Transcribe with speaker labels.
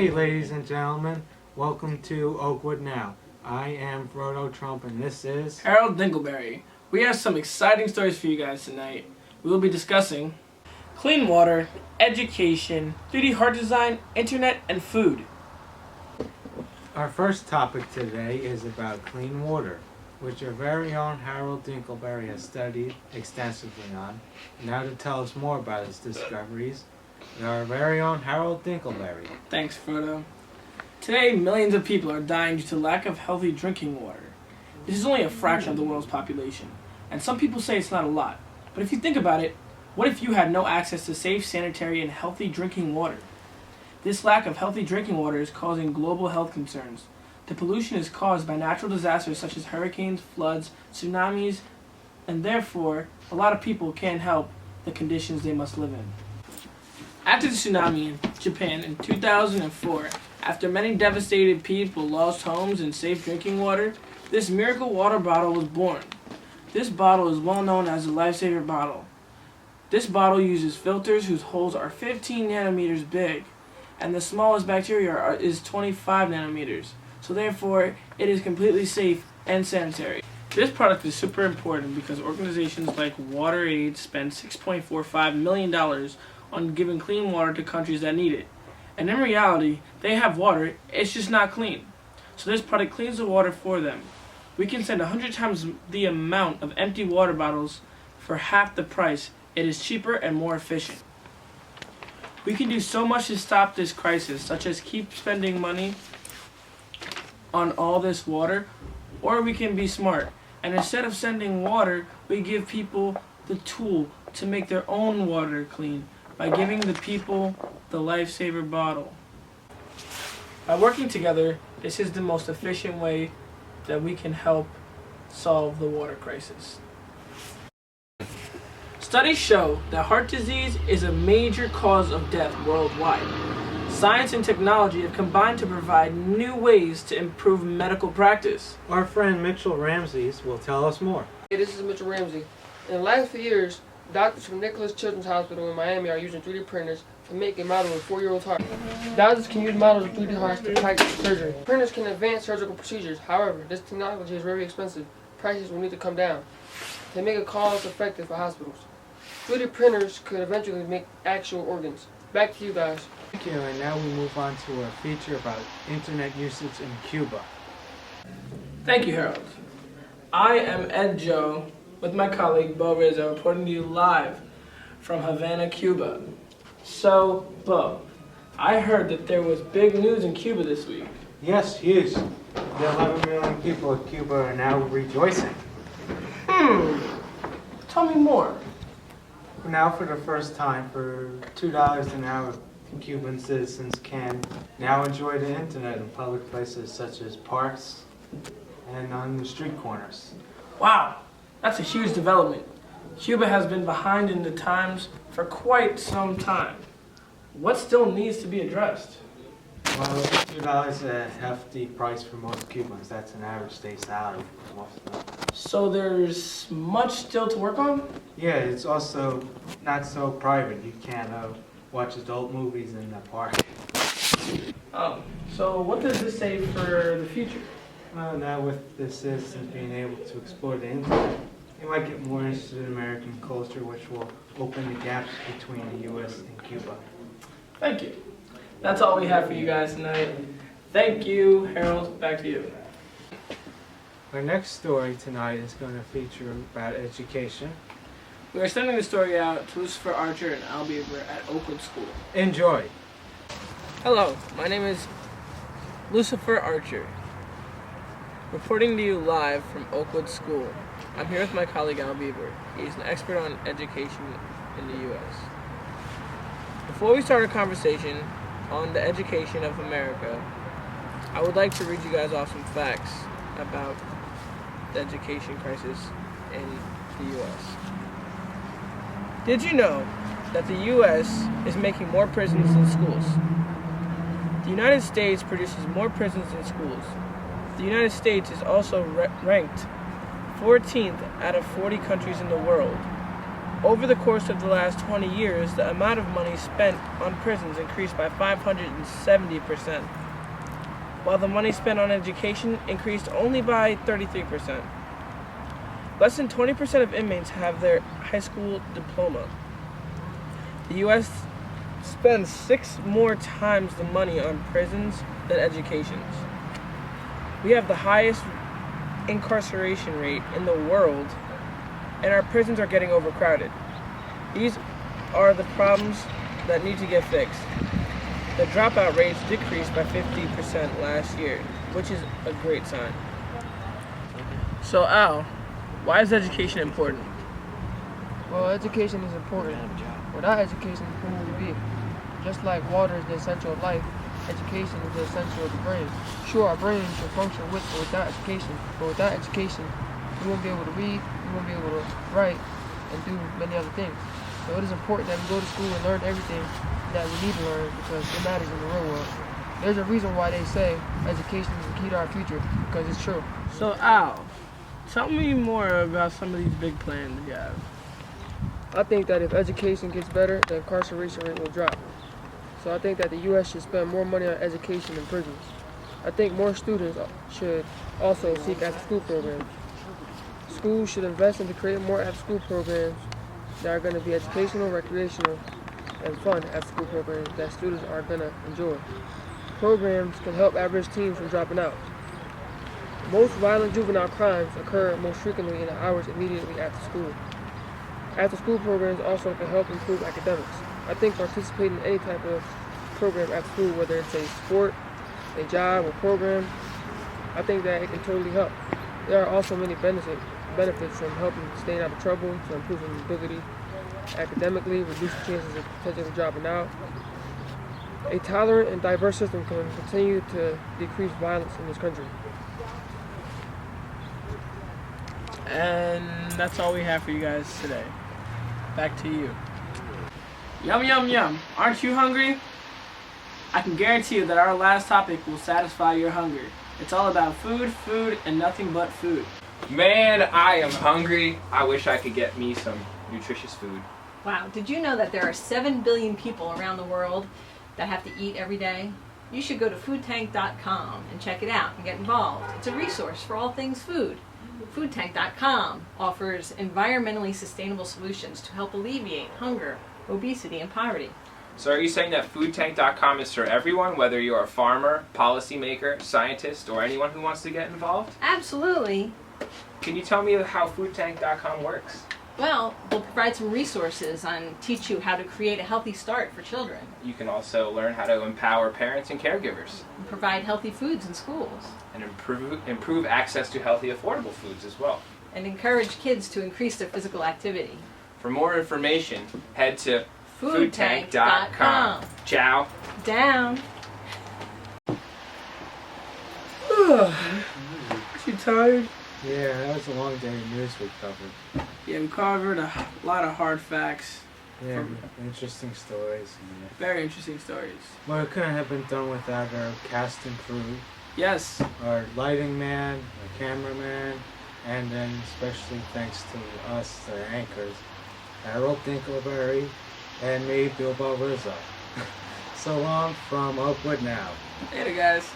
Speaker 1: Hey ladies and gentlemen, welcome to Oakwood Now. I am Frodo Trump and this is
Speaker 2: Harold Dingleberry. We have some exciting stories for you guys tonight. We will be discussing clean water, education, 3D heart design, internet, and food.
Speaker 1: Our first topic today is about clean water, which our very own Harold Dingleberry has studied extensively on. Now to tell us more about his discoveries, our very own Harold Dingleberry.
Speaker 2: Thanks, Frodo. Today, millions of people are dying due to lack of healthy drinking water. This is only a fraction of the world's population, and some people say it's not a lot. But if you think about it, what if you had no access to safe, sanitary, and healthy drinking water? This lack of healthy drinking water is causing global health concerns. The pollution is caused by natural disasters such as hurricanes, floods, tsunamis, and therefore, a lot of people can't help the conditions they must live in. After the tsunami in Japan in 2004, after many devastated people lost homes and safe drinking water, this miracle water bottle was born. This bottle is well known as the Lifesaver bottle. This bottle uses filters whose holes are 15 nanometers big, and the smallest bacteria is 25 nanometers. So therefore, it is completely safe and sanitary. This product is super important because organizations like WaterAid spend $6.45 million on giving clean water to countries that need it. And in reality, they have water, it's just not clean. So this product cleans the water for them. We can send 100 times the amount of empty water bottles for half the price. It is cheaper and more efficient. We can do so much to stop this crisis, such as keep spending money on all this water, or we can be smart. And instead of sending water, we give people the tool to make their own water clean by giving the people the Lifesaver bottle. By working together, this is the most efficient way that we can help solve the water crisis. Studies show that heart disease is a major cause of death worldwide. Science and technology have combined to provide new ways to improve medical practice.
Speaker 1: Our friend Mitchell Ramses will tell us more.
Speaker 3: Hey, this is Mitchell Ramsey. In the last few years, doctors from Nicholas Children's Hospital in Miami are using 3D printers to make a model of a 4-year-old heart. Doctors can use models of 3D hearts to practice surgery. Printers can advance surgical procedures. However, this technology is very expensive. Prices will need to come down to make it cost-effective for hospitals. 3D printers could eventually make actual organs. Back to you guys.
Speaker 1: Thank you, and now we move on to our feature about internet usage in Cuba.
Speaker 2: Thank you, Harold. I am Ed Joe with my colleague Bo Rizzo reporting to you live from Havana, Cuba. So, Bo, I heard that there was big news in Cuba this week.
Speaker 1: Yes, huge. The 11 million people of Cuba are now rejoicing.
Speaker 2: Tell me more.
Speaker 1: Now for the first time, for $2 an hour, Cuban citizens can now enjoy the internet in public places such as parks and on the street corners.
Speaker 2: Wow, that's a huge development. Cuba has been behind in the times for quite some time. What still needs to be addressed?
Speaker 1: Well, $2 is a hefty price for most Cubans. That's an average day salary for most of them.
Speaker 2: So there's much still to work on?
Speaker 1: Yeah, it's also not so private. You can't watch adult movies in the park.
Speaker 2: Oh, so what does this say for the future?
Speaker 1: Well, now with the citizens being able to explore the internet, they might get more interested in American culture, which will open the gaps between the U.S. and Cuba.
Speaker 2: Thank you. That's all we have for you guys tonight. Thank you, Harold. Back to you.
Speaker 1: Our next story tonight is going to feature about education.
Speaker 2: We are sending the story out to Lucifer Archer and Al Bieber at Oakwood School.
Speaker 1: Enjoy.
Speaker 2: Hello, my name is Lucifer Archer, reporting to you live from Oakwood School. I'm here with my colleague Al Bieber. He's an expert on education in the U.S. Before we start our conversation on the education of America, I would like to read you guys off some facts about the education crisis in the U.S. Did you know that the U.S. is making more prisons than schools? The United States produces more prisons than schools. The United States is also ranked 14th out of 40 countries in the world Over the course of the last 20 years, the amount of money spent on prisons increased by 570%, while the money spent on education increased only by 33%. Less than 20% of inmates have their high school diploma. The U.S. spends 6 more times the money on prisons than educations. We have the highest incarceration rate in the world, and our prisons are getting overcrowded. These are the problems that need to get fixed. The dropout rates decreased by 50% last year, which is a great sign. So Al, why is education important?
Speaker 3: Well, education is important. Without education, who will we be? Just like water is the essential of life, education is the essential of the brain. Sure, our brain can function with or without education, but without education, we won't be able to read, we won't be able to write, and do many other things. So it is important that we go to school and learn everything that we need to learn because it matters in the real world. There's a reason why they say education is the key to our future, because it's true.
Speaker 2: So Al, tell me more about some of these big plans you have.
Speaker 3: I think that if education gets better, the incarceration rate will drop. So I think that the U.S. should spend more money on education in prisons. I think more students should also seek after-school programs. Schools should invest into creating more after-school programs that are going to be educational, recreational, and fun after-school programs that students are going to enjoy. Programs can help average teens from dropping out. Most violent juvenile crimes occur most frequently in the hours immediately after school. After-school programs also can help improve academics. I think participating in any type of program after school, whether it's a sport, a job, or program, I think that it can totally help. There are also many benefits from helping staying out of trouble, to improving ability academically, reduce the chances of potentially dropping out. A tolerant and diverse system can continue to decrease violence in this country.
Speaker 2: And that's all we have for you guys today. Back to you. Yum, yum, yum. Aren't you hungry? I can guarantee you that our last topic will satisfy your hunger. It's all about food, food, and nothing but food.
Speaker 4: Man, I am hungry. I wish I could get me some nutritious food.
Speaker 5: Wow, did you know that there are 7 billion people around the world that have to eat every day? You should go to foodtank.com and check it out and get involved. It's a resource for all things food. Foodtank.com offers environmentally sustainable solutions to help alleviate hunger, obesity, and poverty.
Speaker 4: So are you saying that foodtank.com is for everyone, whether you're a farmer, policymaker, scientist, or anyone who wants to get involved?
Speaker 5: Absolutely.
Speaker 4: Can you tell me how foodtank.com works?
Speaker 5: Well, they'll provide some resources and teach you how to create a healthy start for children.
Speaker 4: You can also learn how to empower parents and caregivers.
Speaker 5: And provide healthy foods in schools.
Speaker 4: And improve access to healthy, affordable foods as well.
Speaker 5: And encourage kids to increase their physical activity.
Speaker 4: For more information, head to
Speaker 5: foodtank.com.
Speaker 4: Ciao.
Speaker 5: Down.
Speaker 2: You tired?
Speaker 1: Yeah, that was a long day of news we covered.
Speaker 2: Yeah, we covered a lot of hard facts.
Speaker 1: Yeah, interesting stories.
Speaker 2: Very interesting stories.
Speaker 1: Well, it couldn't have been done without our cast and crew,
Speaker 2: Yes.
Speaker 1: our lighting man, our cameraman, and then especially thanks to us, the anchors, Harold Dinkleberry, and me, Bilbo Rizzo. So long from Oakwood Now.
Speaker 2: Later, guys.